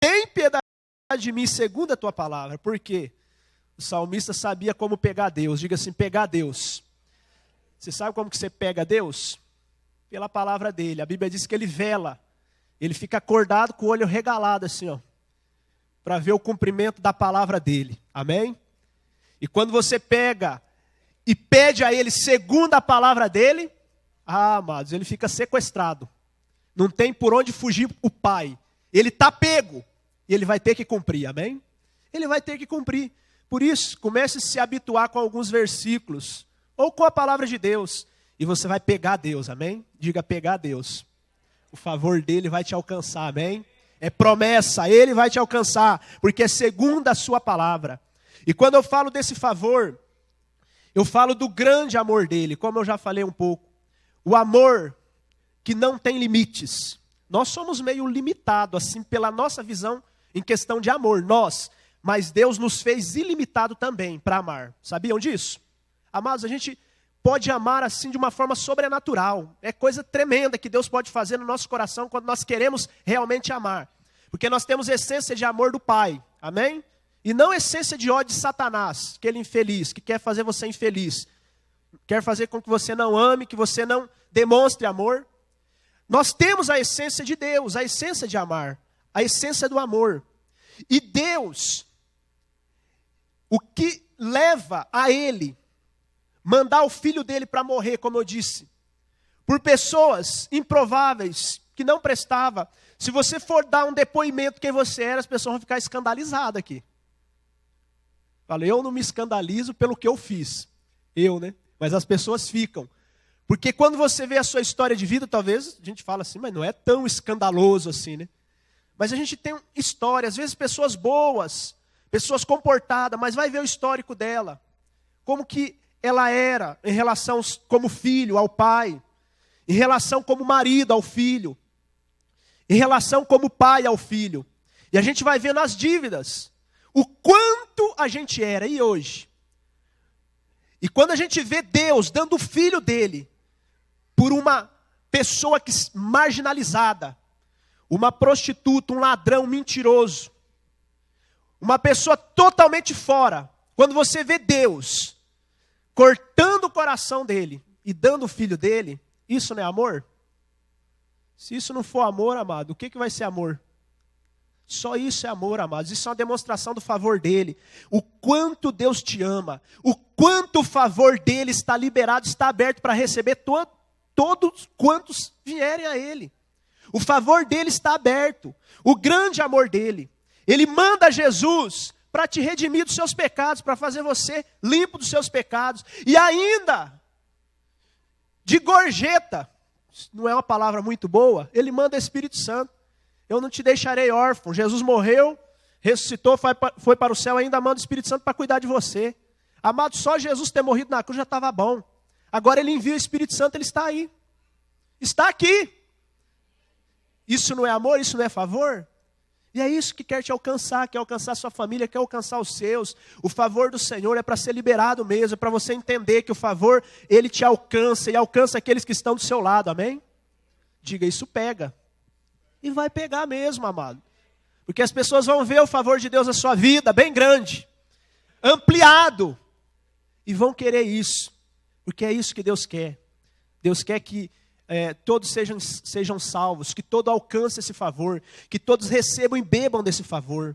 tem piedade de mim segundo a tua palavra. Por quê? O salmista sabia como pegar Deus. Diga assim, pegar Deus. Você sabe como que você pega Deus? Pela palavra dele. A Bíblia diz que ele vela. Ele fica acordado com o olho regalado assim, ó, para ver o cumprimento da palavra dele. Amém? E quando você pega e pede a ele segundo a palavra dele, amados, ele fica sequestrado. Não tem por onde fugir o Pai. Ele está pego e ele vai ter que cumprir, amém? Ele vai ter que cumprir. Por isso, comece a se habituar com alguns versículos, ou com a palavra de Deus, e você vai pegar Deus, amém? Diga, pegar Deus. O favor dele vai te alcançar, amém? É promessa, ele vai te alcançar, porque é segundo a sua palavra. E quando eu falo desse favor, eu falo do grande amor dele, como eu já falei um pouco. O amor que não tem limites. Nós somos meio limitados, assim, pela nossa visão em questão de amor, mas Deus nos fez ilimitado também para amar. Sabiam disso? Amados, a gente pode amar assim de uma forma sobrenatural. É coisa tremenda que Deus pode fazer no nosso coração quando nós queremos realmente amar. Porque nós temos essência de amor do Pai, amém? E não essência de ódio de Satanás, aquele infeliz, que quer fazer você infeliz. Quer fazer com que você não ame, que você não demonstre amor. Nós temos a essência de Deus, a essência de amar, a essência do amor. E Deus, o que leva a Ele mandar o filho dele para morrer, como eu disse, por pessoas improváveis, que não prestava. Se você for dar um depoimento quem você era, as pessoas vão ficar escandalizadas aqui. Falei, eu não me escandalizo pelo que eu fiz. Né? Mas as pessoas ficam. Porque quando você vê a sua história de vida, talvez a gente fala assim, mas não é tão escandaloso assim, né? Mas a gente tem história, às vezes pessoas boas, pessoas comportadas, mas vai ver o histórico dela. Como que ela era em relação como filho ao pai, em relação como marido ao filho, em relação como pai ao filho. E a gente vai ver nas dívidas o quanto a gente era, e hoje. E quando a gente vê Deus dando o filho dele por uma pessoa marginalizada, uma prostituta, um ladrão, um mentiroso, uma pessoa totalmente fora, quando você vê Deus cortando o coração dele e dando o filho dele, isso não é amor? Se isso não for amor, amado, o que vai ser amor? Só isso é amor, amados. Isso é uma demonstração do favor dele. O quanto Deus te ama, o quanto o favor dele está liberado, está aberto para receber todos quantos vierem a ele. O favor dele está aberto, o grande amor dele. Ele manda Jesus para te redimir dos seus pecados, para fazer você limpo dos seus pecados. E ainda, de gorjeta, não é uma palavra muito boa, ele manda o Espírito Santo. Eu não te deixarei órfão. Jesus morreu, ressuscitou, foi para o céu, ainda manda o Espírito Santo para cuidar de você. Amado, só Jesus ter morrido na cruz já estava bom. Agora ele envia o Espírito Santo, ele está aí. Está aqui. Isso não é amor, isso não é favor? E é isso que quer te alcançar, quer alcançar a sua família, quer alcançar os seus. O favor do Senhor é para ser liberado mesmo, é para você entender que o favor, ele te alcança e alcança aqueles que estão do seu lado, amém? Diga, isso pega. E vai pegar mesmo, amado. Porque as pessoas vão ver o favor de Deus na sua vida, bem grande, ampliado, e vão querer isso, porque é isso que Deus quer. Deus quer que todos sejam salvos, que todos alcancem esse favor, que todos recebam e bebam desse favor.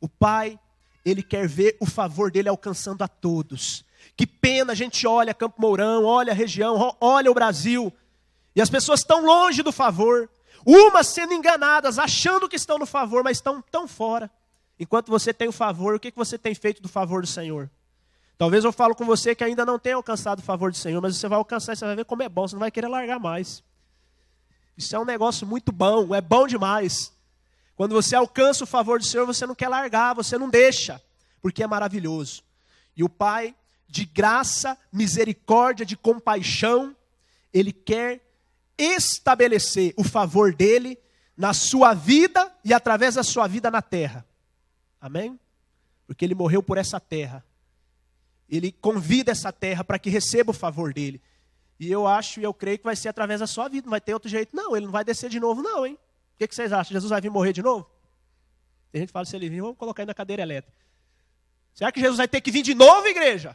O Pai, Ele quer ver o favor dEle alcançando a todos. Que pena, a gente olha Campo Mourão, olha a região, olha o Brasil, e as pessoas estão longe do favor, umas sendo enganadas, achando que estão no favor, mas estão tão fora. Enquanto você tem o favor, o que você tem feito do favor do Senhor? Talvez eu falo com você que ainda não tenha alcançado o favor do Senhor, mas você vai alcançar e você vai ver como é bom, você não vai querer largar mais. Isso é um negócio muito bom, é bom demais. Quando você alcança o favor do Senhor, você não quer largar, você não deixa, porque é maravilhoso. E o Pai, de graça, misericórdia, de compaixão, Ele quer estabelecer o favor dele na sua vida e através da sua vida na terra. Amém? Porque ele morreu por essa terra. Ele convida essa terra para que receba o favor dele. E eu acho e eu creio que vai ser através da sua vida. Não vai ter outro jeito. Não, ele não vai descer de novo não, hein? O que vocês acham? Jesus vai vir morrer de novo? Tem gente que fala, se ele vir, vamos colocar ele na cadeira elétrica. Será que Jesus vai ter que vir de novo, igreja?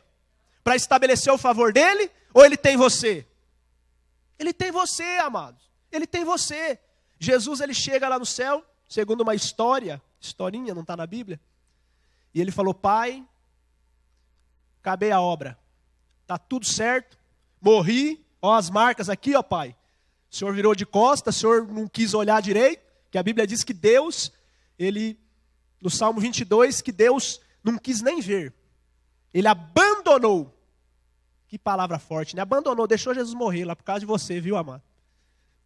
Para estabelecer o favor dele? Ou ele tem você? Ele tem você, amados. Ele tem você. Jesus, ele chega lá no céu, segundo uma historinha, não está na Bíblia. E ele falou, Pai, acabei a obra. Está tudo certo. Morri. Ó as marcas aqui, ó Pai. O Senhor virou de costas, o Senhor não quis olhar direito. Que a Bíblia diz que Deus, ele, no Salmo 22, que Deus não quis nem ver. Ele abandonou. Que palavra forte, né? Abandonou, deixou Jesus morrer lá por causa de você, viu, amado?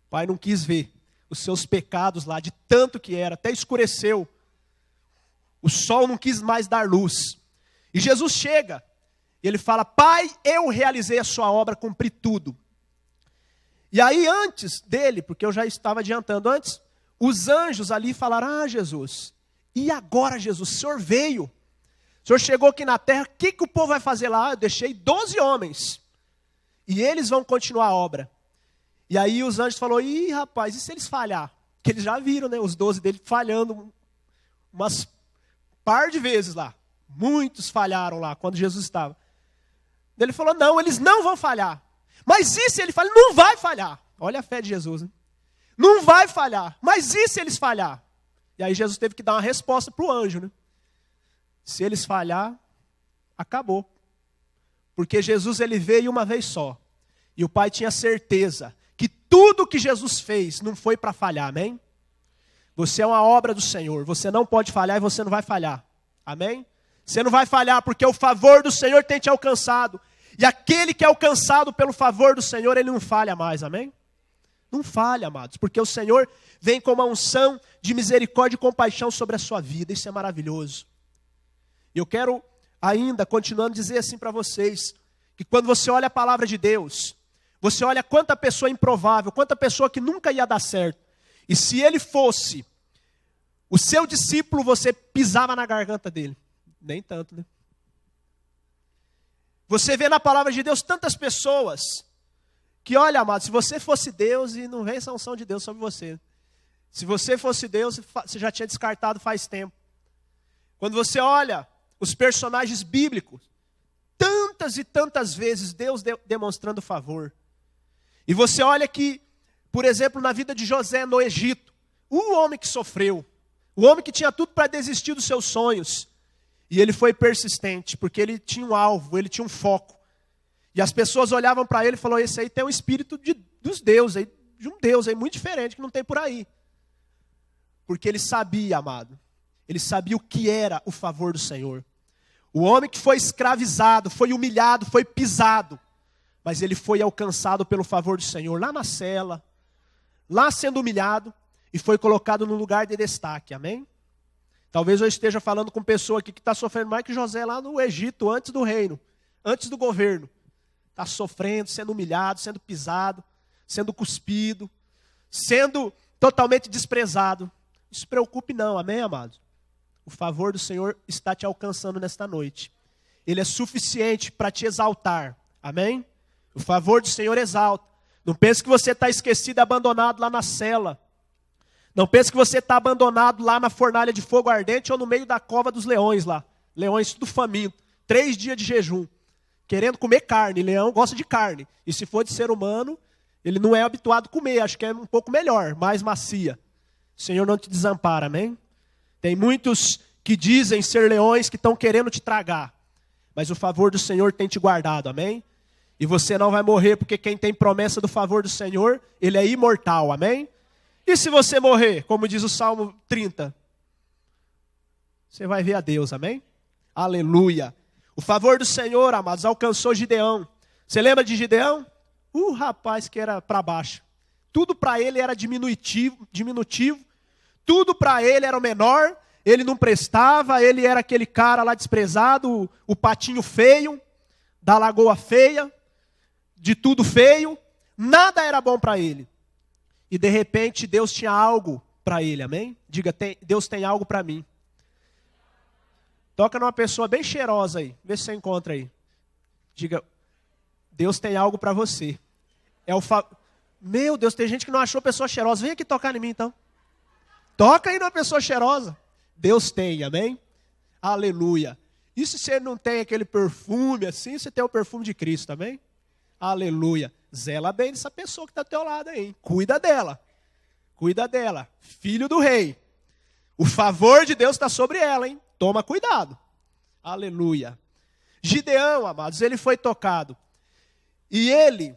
O Pai não quis ver os seus pecados lá, de tanto que era, até escureceu. O sol não quis mais dar luz. E Jesus chega, e ele fala, Pai, eu realizei a sua obra, cumpri tudo. E aí antes dele, porque eu já estava adiantando antes, os anjos ali falaram, Jesus, e agora Jesus, o Senhor veio. O Senhor chegou aqui na terra, o que o povo vai fazer lá? Eu deixei 12 homens. E eles vão continuar a obra. E aí os anjos falaram, ih rapaz, e se eles falhar? Porque eles já viram, né, os 12 dele falhando umas par de vezes lá. Muitos falharam lá, quando Jesus estava. Ele falou, não, eles não vão falhar. Mas e se ele falhar? Não vai falhar. Olha a fé de Jesus, né? Não vai falhar. Mas e se eles falhar? E aí Jesus teve que dar uma resposta para o anjo, né? Se eles falhar, acabou. Porque Jesus, ele veio uma vez só. E o Pai tinha certeza que tudo que Jesus fez não foi para falhar, amém? Você é uma obra do Senhor, você não pode falhar e você não vai falhar, amém? Você não vai falhar porque o favor do Senhor tem te alcançado. E aquele que é alcançado pelo favor do Senhor, ele não falha mais, amém? Não falha, amados, porque o Senhor vem com uma unção de misericórdia e compaixão sobre a sua vida, isso é maravilhoso. E eu quero ainda, continuando, dizer assim para vocês, que quando você olha a palavra de Deus, você olha quanta pessoa improvável, quanta pessoa que nunca ia dar certo. E se ele fosse o seu discípulo, você pisava na garganta dele. Nem tanto, né? Você vê na palavra de Deus tantas pessoas que, olha, amado, se você fosse Deus e não vem essa unção de Deus sobre você. Se você fosse Deus, você já tinha descartado faz tempo. Quando você olha os personagens bíblicos, tantas e tantas vezes Deus demonstrando favor. E você olha que, por exemplo, na vida de José no Egito, o homem que sofreu, o homem que tinha tudo para desistir dos seus sonhos, e ele foi persistente, porque ele tinha um alvo, ele tinha um foco. E as pessoas olhavam para ele e falaram, esse aí tem um espírito dos deuses, de um Deus aí muito diferente, que não tem por aí. Porque ele sabia, amado, ele sabia o que era o favor do Senhor. O homem que foi escravizado, foi humilhado, foi pisado, mas ele foi alcançado pelo favor do Senhor, lá na cela, lá sendo humilhado, e foi colocado no lugar de destaque, amém? Talvez eu esteja falando com pessoa aqui que está sofrendo mais que José lá no Egito, antes do reino, antes do governo. Está sofrendo, sendo humilhado, sendo pisado, sendo cuspido, sendo totalmente desprezado. Não se preocupe não, amém, amados? O favor do Senhor está te alcançando nesta noite. Ele é suficiente para te exaltar, amém? O favor do Senhor exalta. Não pense que você está esquecido e abandonado lá na cela. Não pense que você está abandonado lá na fornalha de fogo ardente ou no meio da cova dos leões lá. Leões tudo faminto. 3 dias de jejum. Querendo comer carne. Leão gosta de carne. E se for de ser humano, ele não é habituado a comer. Acho que é um pouco melhor, mais macia. O Senhor não te desampara, amém? Tem muitos que dizem ser leões que estão querendo te tragar. Mas o favor do Senhor tem te guardado, amém? E você não vai morrer, porque quem tem promessa do favor do Senhor, ele é imortal, amém? E se você morrer, como diz o Salmo 30? Você vai ver a Deus, amém? Aleluia. O favor do Senhor, amados, alcançou Gideão. Você lembra de Gideão? Rapaz que era para baixo. Tudo para ele era diminutivo. Tudo para ele era o menor. Ele não prestava, ele era aquele cara lá desprezado, o patinho feio, da lagoa feia, de tudo feio. Nada era bom para ele. E de repente Deus tinha algo para ele, amém? Diga, Deus tem algo para mim. Toca numa pessoa bem cheirosa aí, vê se você encontra aí. Diga, Deus tem algo para você. Meu Deus, tem gente que não achou pessoa cheirosa. Vem aqui tocar em mim então. Toca aí numa pessoa cheirosa. Deus tem, amém? Aleluia. E se você não tem aquele perfume assim, você tem o perfume de Cristo, amém? Aleluia. Zela bem dessa pessoa que está ao teu lado aí, hein? Cuida dela. Cuida dela. Filho do rei. O favor de Deus está sobre ela, hein? Toma cuidado. Aleluia. Gideão, amados, ele foi tocado. E ele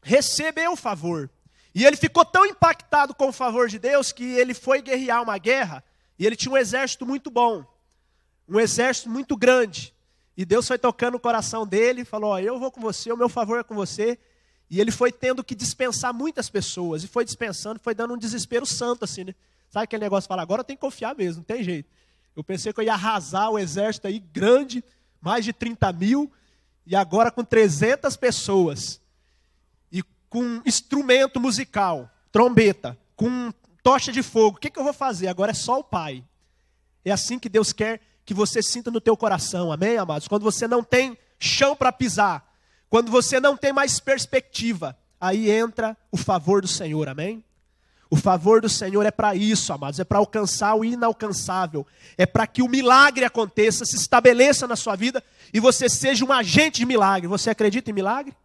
recebeu o favor. E ele ficou tão impactado com o favor de Deus que ele foi guerrear uma guerra. E ele tinha um exército muito bom. Um exército muito grande. E Deus foi tocando o coração dele. Falou, ó, eu vou com você, o meu favor é com você. E ele foi tendo que dispensar muitas pessoas. E foi dispensando, foi dando um desespero santo assim, né? Sabe aquele negócio de falar, agora eu tenho que confiar mesmo, não tem jeito. Eu pensei que eu ia arrasar o exército aí grande, mais de 30 mil. E agora com 300 pessoas. E com instrumento musical, trombeta, com tocha de fogo. O que eu vou fazer? Agora é só o Pai. É assim que Deus quer que você sinta no teu coração, amém, amados? Quando você não tem chão para pisar, quando você não tem mais perspectiva, aí entra o favor do Senhor, amém? O favor do Senhor é para isso, amados, é para alcançar o inalcançável, é para que o milagre aconteça, se estabeleça na sua vida e você seja um agente de milagre. Você acredita em milagre?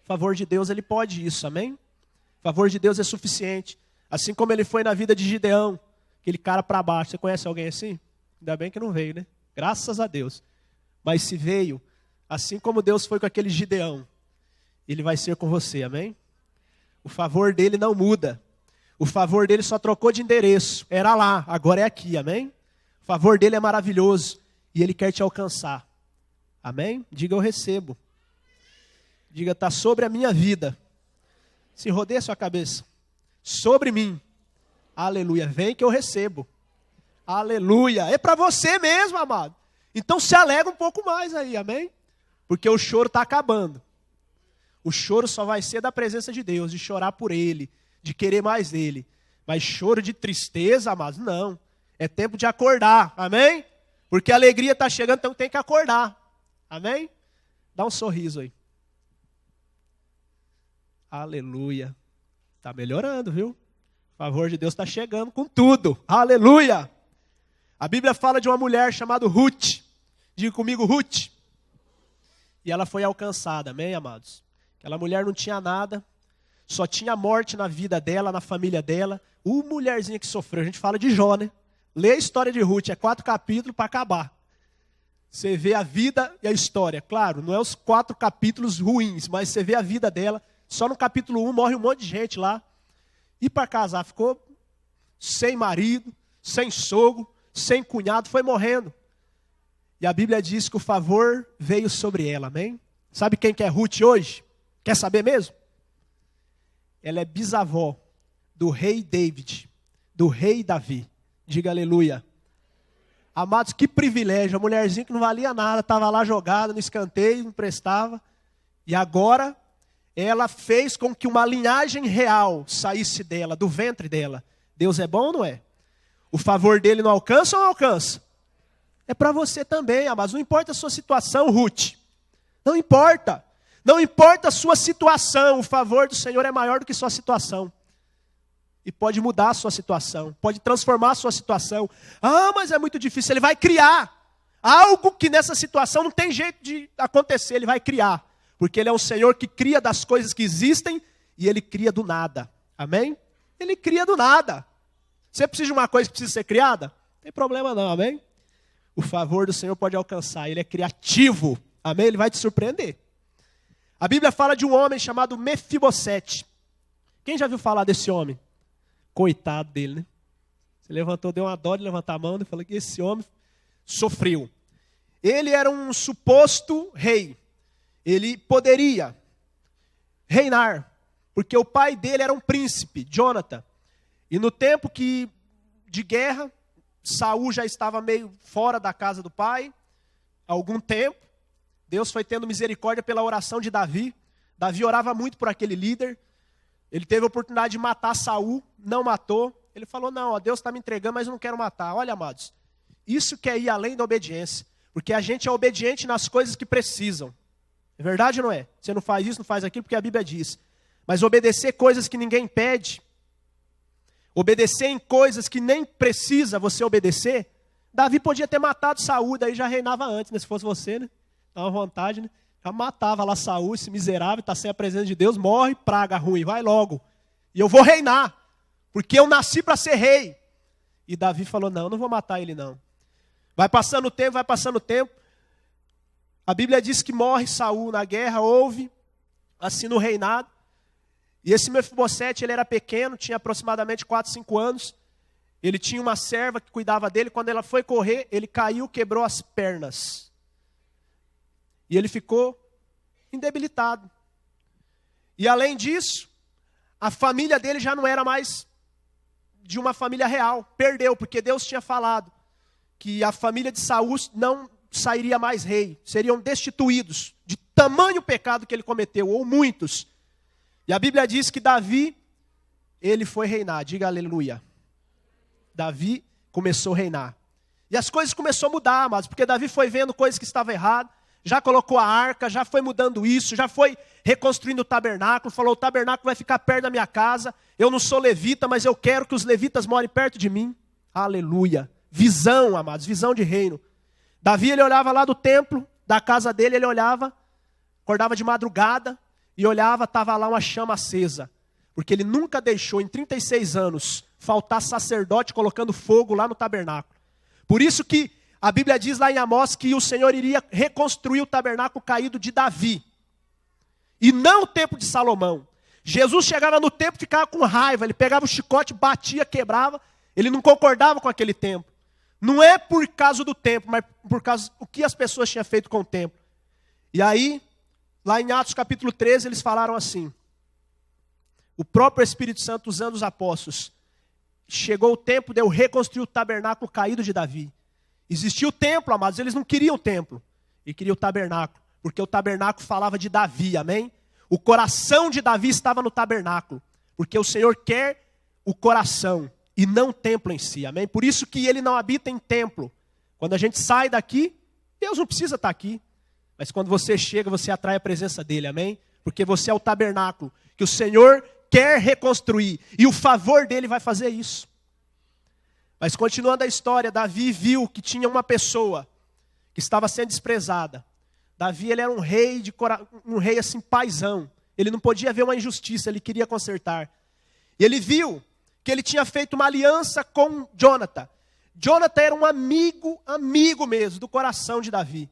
O favor de Deus, ele pode isso, amém? O favor de Deus é suficiente, assim como ele foi na vida de Gideão, aquele cara para baixo. Você conhece alguém assim? Ainda bem que não veio, né? Graças a Deus. Mas se veio, assim como Deus foi com aquele Gideão, ele vai ser com você, amém? O favor dele não muda. O favor dele só trocou de endereço. Era lá, agora é aqui, amém? O favor dele é maravilhoso e ele quer te alcançar. Amém? Diga, eu recebo. Diga, está sobre a minha vida. Se rodeia a sua cabeça. Sobre mim. Aleluia. Vem que eu recebo. Aleluia. É para você mesmo, amado. Então se alegra um pouco mais aí, amém? Porque o choro está acabando. O choro só vai ser da presença de Deus, de chorar por Ele, de querer mais dele. Mas choro de tristeza, amados, não. É tempo de acordar, amém? Porque a alegria está chegando, então tem que acordar. Amém? Dá um sorriso aí. Aleluia. Está melhorando, viu? O favor de Deus está chegando com tudo. Aleluia. A Bíblia fala de uma mulher chamada Ruth. Diga comigo, Ruth. E ela foi alcançada, amém, amados? Aquela mulher não tinha nada. Só tinha morte na vida dela, na família dela. Mulherzinha que sofreu. A gente fala de Jó, né? Lê a história de Ruth. É 4 capítulos para acabar. Você vê a vida e a história. Claro, não é os 4 capítulos ruins, mas você vê a vida dela. Só no capítulo 1 morre um monte de gente lá. E para casar, ficou sem marido, sem sogro, sem cunhado, foi morrendo. E a Bíblia diz que o favor veio sobre ela, amém? Sabe quem que é Ruth hoje? Quer saber mesmo? Ela é bisavó do rei David, do rei Davi. Diga aleluia. Amados, que privilégio. A mulherzinha que não valia nada, estava lá jogada no escanteio, não prestava. E agora, ela fez com que uma linhagem real saísse dela, do ventre dela. Deus é bom ou não é? O favor dele não alcança ou não alcança? É para você também, amados. Não importa a sua situação, Ruth. Não importa. Não importa a sua situação. O favor do Senhor é maior do que sua situação. E pode mudar a sua situação. Pode transformar a sua situação. Ah, mas é muito difícil. Ele vai criar algo que nessa situação não tem jeito de acontecer. Ele vai criar. Porque Ele é um Senhor que cria das coisas que existem e Ele cria do nada. Amém? Ele cria do nada. Você precisa de uma coisa que precisa ser criada? Não tem problema não, amém? O favor do Senhor pode alcançar. Ele é criativo. Amém? Ele vai te surpreender. A Bíblia fala de um homem chamado Mefibosete. Quem já viu falar desse homem? Coitado dele, né? Você levantou, deu uma dó de levantar a mão e falou que esse homem sofreu. Ele era um suposto rei. Ele poderia reinar, porque o pai dele era um príncipe, Jonathan. E no tempo de guerra, Saul já estava meio fora da casa do pai, há algum tempo. Deus foi tendo misericórdia pela oração de Davi. Davi orava muito por aquele líder. Ele teve a oportunidade de matar Saul, não matou. Ele falou, não, ó, Deus está me entregando, mas eu não quero matar. Olha, amados, isso que é ir além da obediência. Porque a gente é obediente nas coisas que precisam. É verdade ou não é? Você não faz isso, não faz aquilo, porque a Bíblia diz. Mas obedecer coisas que ninguém pede. obedecer em coisas que nem precisa você obedecer. Davi podia ter matado Saul, daí já reinava antes, né? Se fosse você, né? Dá uma vontade, né? Já matava lá Saul, esse miserável, está sem a presença de Deus, morre, praga ruim, vai logo. E eu vou reinar, porque eu nasci para ser rei. E Davi falou, não vou matar ele não. Vai passando o tempo. A Bíblia diz que morre Saul na guerra, houve, assim no reinado. E esse Mefibosete, ele era pequeno, tinha aproximadamente 4, 5 anos. Ele tinha uma serva que cuidava dele. Quando ela foi correr, ele caiu, quebrou as pernas. E ele ficou indebilitado. E além disso, a família dele já não era mais de uma família real. Perdeu, porque Deus tinha falado que a família de Saul não sairia mais rei. Seriam destituídos de tamanho pecado que ele cometeu, ou muitos. E a Bíblia diz que Davi, ele foi reinar. Diga aleluia. Davi começou a reinar. E as coisas começaram a mudar, amados, porque Davi foi vendo coisas que estavam erradas, já colocou a arca, já foi mudando isso, já foi reconstruindo o tabernáculo, falou, o tabernáculo vai ficar perto da minha casa, eu não sou levita, mas eu quero que os levitas morem perto de mim. Aleluia. Visão, amados, visão de reino. Davi, ele olhava lá do templo, da casa dele, ele olhava, acordava de madrugada, e olhava, estava lá uma chama acesa. Porque ele nunca deixou, em 36 anos, faltar sacerdote colocando fogo lá no tabernáculo. Por isso que a Bíblia diz lá em Amós que o Senhor iria reconstruir o tabernáculo caído de Davi. E não o templo de Salomão. Jesus chegava no templo e ficava com raiva. Ele pegava o chicote, batia, quebrava. Ele não concordava com aquele templo. Não é por causa do templo, mas por causa do que as pessoas tinham feito com o templo. E aí, lá em Atos capítulo 13, eles falaram assim. O próprio Espírito Santo, usando os apóstolos, chegou o tempo de eu reconstruir o tabernáculo caído de Davi. Existia o templo, amados, eles não queriam o templo. E queriam o tabernáculo, porque o tabernáculo falava de Davi, amém? O coração de Davi estava no tabernáculo, porque o Senhor quer o coração e não o templo em si, amém? Por isso que ele não habita em templo. Quando a gente sai daqui, Deus não precisa estar aqui. Mas quando você chega, você atrai a presença dele, amém? Porque você é o tabernáculo que o Senhor quer reconstruir. E o favor dele vai fazer isso. Mas continuando a história, Davi viu que tinha uma pessoa que estava sendo desprezada. Davi, ele era um rei, um rei assim, paizão. Ele não podia ver uma injustiça, ele queria consertar. E ele viu que ele tinha feito uma aliança com Jonathan. Jonathan era um amigo mesmo, do coração de Davi.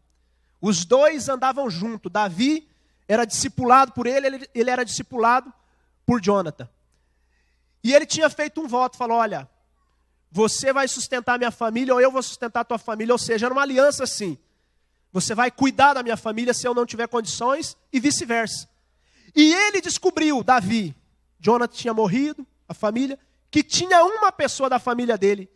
Os dois andavam juntos. Davi era discipulado por ele, ele era discipulado por Jonathan. E ele tinha feito um voto, falou, olha, você vai sustentar minha família ou eu vou sustentar a tua família. Ou seja, era uma aliança assim. Você vai cuidar da minha família se eu não tiver condições e vice-versa. E ele descobriu, Davi, Jonathan tinha morrido, a família, que tinha uma pessoa da família dele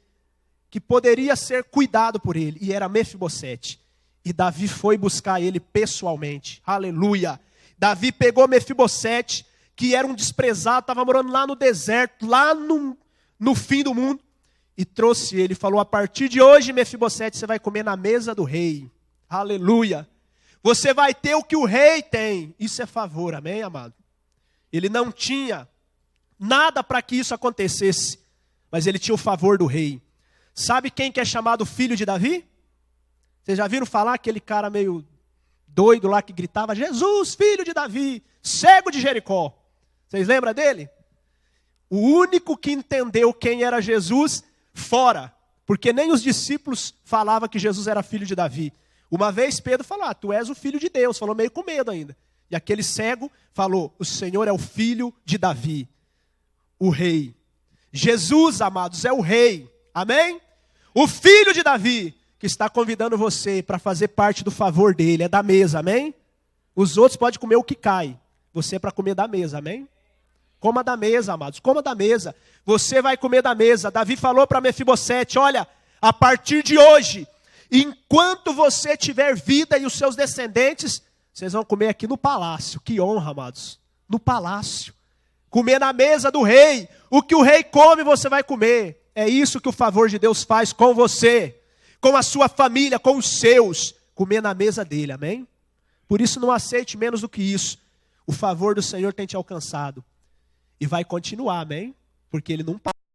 que poderia ser cuidado por ele. E era Mefibosete. E Davi foi buscar ele pessoalmente. Aleluia. Davi pegou Mefibosete, que era um desprezado, estava morando lá no deserto, lá no fim do mundo. E trouxe ele, falou, a partir de hoje, Mefibosete, você vai comer na mesa do rei. Aleluia. Você vai ter o que o rei tem. Isso é favor, amém, amado? Ele não tinha nada para que isso acontecesse, mas ele tinha o favor do rei. Sabe quem que é chamado filho de Davi? Vocês já viram falar aquele cara meio doido lá que gritava, Jesus, filho de Davi, cego de Jericó. Vocês lembram dele? O único que entendeu quem era Jesus, fora. Porque nem os discípulos falavam que Jesus era filho de Davi. Uma vez Pedro falou, tu és o filho de Deus. Falou meio com medo ainda. E aquele cego falou, o Senhor é o filho de Davi, o rei. Jesus, amados, é o rei. Amém? O filho de Davi, que está convidando você para fazer parte do favor dele, é da mesa, amém? Os outros podem comer o que cai. Você é para comer da mesa, amém? Coma da mesa, amados, coma da mesa. Você vai comer da mesa. Davi falou para Mefibosete, olha, a partir de hoje, enquanto você tiver vida e os seus descendentes, vocês vão comer aqui no palácio. Que honra, amados. No palácio. Comer na mesa do rei. O que o rei come, você vai comer. É isso que o favor de Deus faz com você, com a sua família, com os seus. Comer na mesa dele, amém? Por isso não aceite menos do que isso. O favor do Senhor tem te alcançado. E vai continuar, amém? Porque ele não para.